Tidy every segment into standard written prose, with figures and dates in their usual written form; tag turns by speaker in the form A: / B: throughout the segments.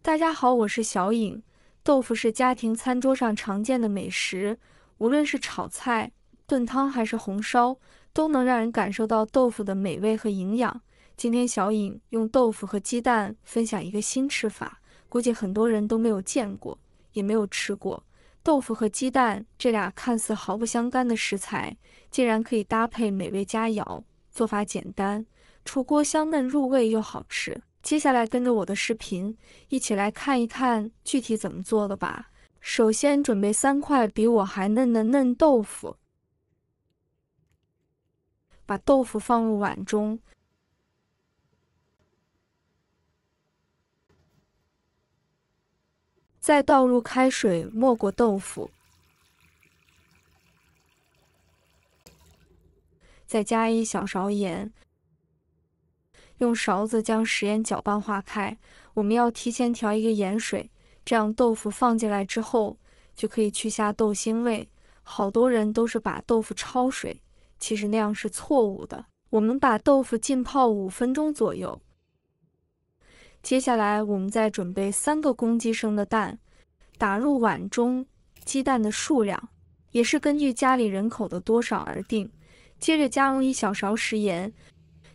A: 大家好，我是小颖。豆腐是家庭餐桌上常见的美食，无论是炒菜、炖汤还是红烧，都能让人感受到豆腐的美味和营养。今天小颖用豆腐和鸡蛋分享一个新吃法，估计很多人都没有见过，也没有吃过。豆腐和鸡蛋这俩看似毫不相干的食材，竟然可以搭配美味佳肴。做法简单，出锅香嫩入味又好吃。接下来跟着我的视频，一起来看一看具体怎么做的吧。首先准备3块比我还嫩的嫩豆腐，把豆腐放入碗中，再倒入开水没过豆腐，再加1小勺盐。用勺子将食盐搅拌化开，我们要提前调一个盐水，这样豆腐放进来之后就可以去下豆腥味。好多人都是把豆腐焯水，其实那样是错误的。我们把豆腐浸泡5分钟左右。接下来我们再准备3个公鸡生的蛋，打入碗中，鸡蛋的数量也是根据家里人口的多少而定。接着加入1小勺食盐。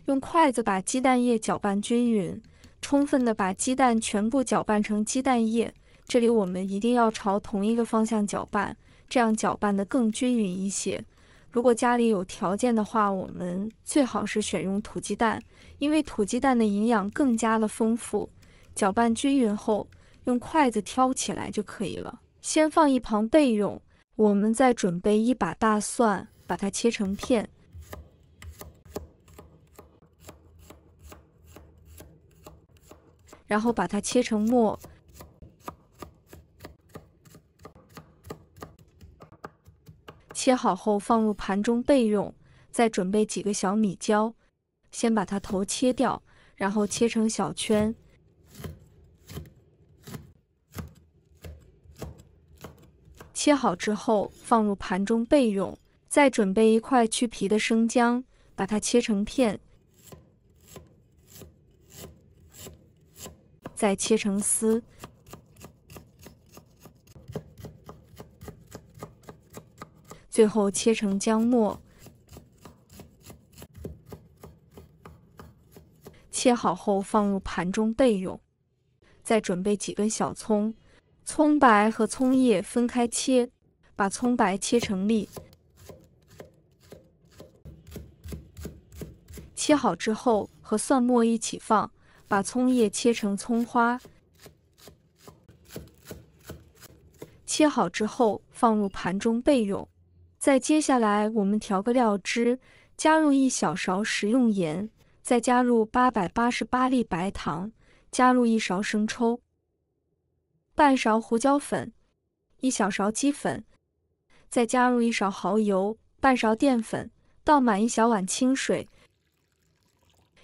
A: 用筷子把鸡蛋液搅拌均匀，充分的把鸡蛋全部搅拌成鸡蛋液。这里我们一定要朝同一个方向搅拌，这样搅拌的更均匀一些。如果家里有条件的话，我们最好是选用土鸡蛋，因为土鸡蛋的营养更加的丰富。搅拌均匀后，用筷子挑起来就可以了。先放一旁备用。我们再准备1把大蒜，把它切成片。然后把它切成末，切好后放入盘中备用。再准备几个小米椒，先把它头切掉，然后切成小圈。切好之后放入盘中备用。再准备1块去皮的生姜，把它切成片。再切成丝，最后切成姜末。切好后放入盘中备用。再准备几根小葱，葱白和葱叶分开切，把葱白切成粒。切好之后和蒜末一起放。把葱叶切成葱花，切好之后放入盘中备用。再接下来我们调个料汁，加入1小勺食用盐，再加入888粒白糖，加入1勺生抽，半勺胡椒粉，1小勺鸡粉，再加入1勺蚝油，半勺淀粉，倒满1小碗清水。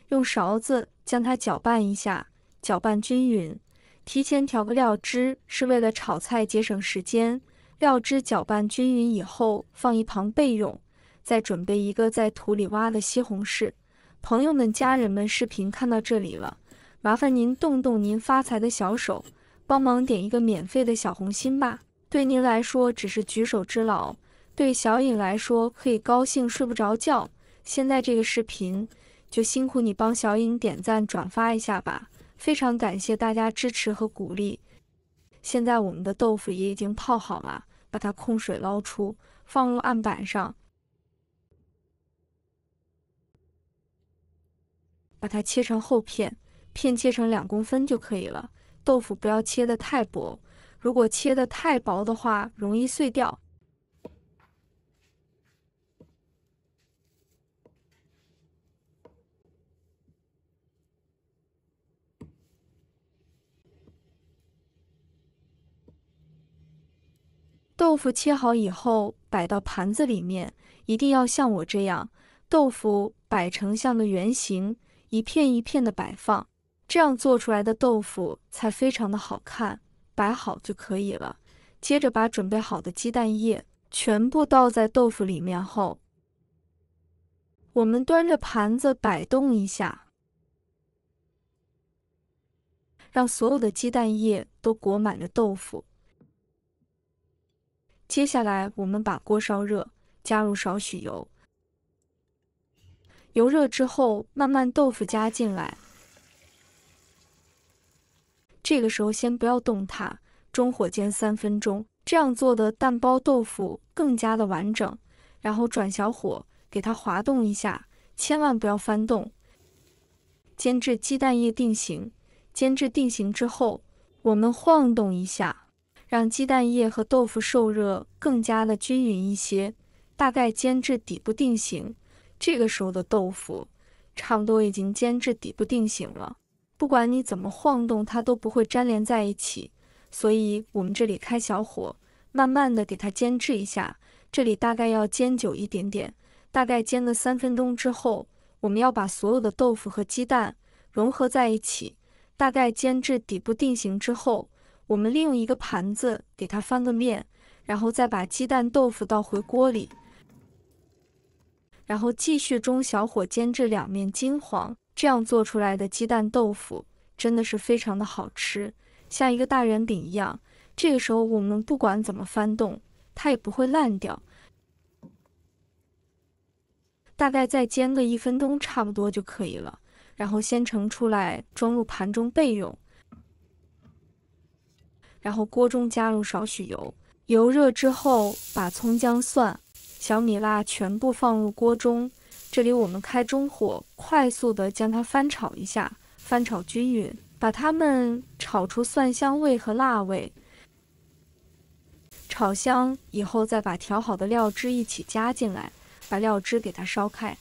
A: 用勺子将它搅拌一下，搅拌均匀。提前调个料汁是为了炒菜节省时间。料汁搅拌均匀以后放一旁备用。再准备1个在土里挖的西红柿。朋友们、家人们，视频看到这里了，麻烦您动动您发财的小手，帮忙点一个免费的小红心吧。对您来说只是举手之劳，对小颖来说可以高兴睡不着觉。现在这个视频就辛苦你帮小颖点赞转发一下吧，非常感谢大家支持和鼓励。现在我们的豆腐也已经泡好了，把它控水捞出，放入案板上，把它切成厚片，片切成2公分就可以了。豆腐不要切得太薄，如果切得太薄的话，容易碎掉。豆腐切好以后摆到盘子里面，一定要像我这样，豆腐摆成像个圆形，一片一片的摆放，这样做出来的豆腐才非常的好看。摆好就可以了。接着把准备好的鸡蛋液全部倒在豆腐里面后，我们端着盘子摆动一下，让所有的鸡蛋液都裹满了豆腐。接下来我们把锅烧热，加入少许油。油热之后，慢慢豆腐加进来。这个时候先不要动它，中火煎3分钟，这样做的蛋包豆腐更加的完整。然后转小火，给它滑动一下，千万不要翻动。煎至鸡蛋液定型，煎至定型之后，我们晃动一下，让鸡蛋液和豆腐受热更加的均匀一些，大概煎至底部定型。这个时候的豆腐差不多已经煎至底部定型了，不管你怎么晃动，它都不会粘连在一起。所以我们这里开小火，慢慢的给它煎制一下。这里大概要煎久一点点，大概煎个3分钟之后，我们要把所有的豆腐和鸡蛋融合在一起，大概煎至底部定型之后，我们利用一个盘子给它翻个面，然后再把鸡蛋豆腐倒回锅里，然后继续中小火煎至两面金黄。这样做出来的鸡蛋豆腐真的是非常的好吃，像一个大圆饼一样。这个时候我们不管怎么翻动，它也不会烂掉。大概再煎个1分钟差不多就可以了，然后先盛出来装入盘中备用。然后锅中加入少许油，油热之后把葱姜蒜、小米辣全部放入锅中。这里我们开中火，快速的将它翻炒一下，翻炒均匀，把它们炒出蒜香味和辣味。炒香以后，再把调好的料汁一起加进来，把料汁给它烧开。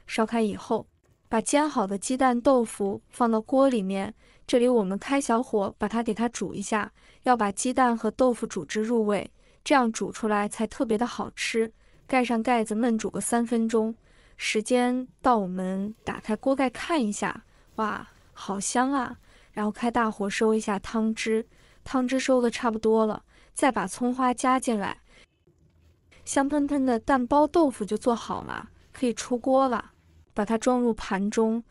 A: 烧开以后，把煎好的鸡蛋豆腐放到锅里面。这里我们开小火，把它给它煮一下，要把鸡蛋和豆腐煮汁入味，这样煮出来才特别的好吃。盖上盖子焖煮个3分钟，时间到，我们打开锅盖看一下，哇，好香啊！然后开大火收一下汤汁，汤汁收的差不多了，再把葱花加进来，香喷喷的蛋包豆腐就做好了，可以出锅了。把它装入盘中。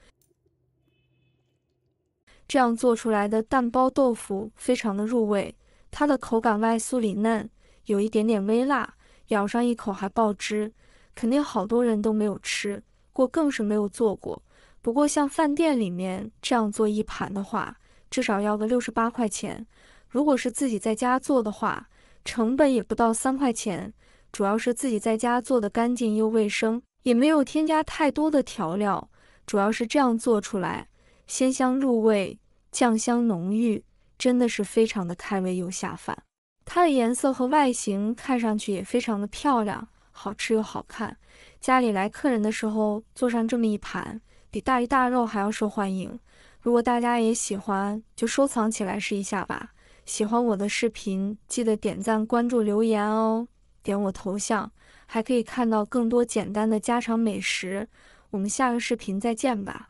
A: 这样做出来的蛋包豆腐非常的入味，它的口感外酥里嫩，有一点点微辣，咬上一口还爆汁，肯定好多人都没有吃过，更是没有做过。不过像饭店里面这样做一盘的话，至少要个68块钱。如果是自己在家做的话，成本也不到3块钱。主要是自己在家做的干净又卫生，也没有添加太多的调料，主要是这样做出来，鲜香入味，酱香浓郁，真的是非常的开胃又下饭。它的颜色和外形看上去也非常的漂亮，好吃又好看。家里来客人的时候做上这么一盘，比大鱼大肉还要受欢迎。如果大家也喜欢，就收藏起来试一下吧。喜欢我的视频，记得点赞、关注、留言哦。点我头像，还可以看到更多简单的家常美食。我们下个视频再见吧。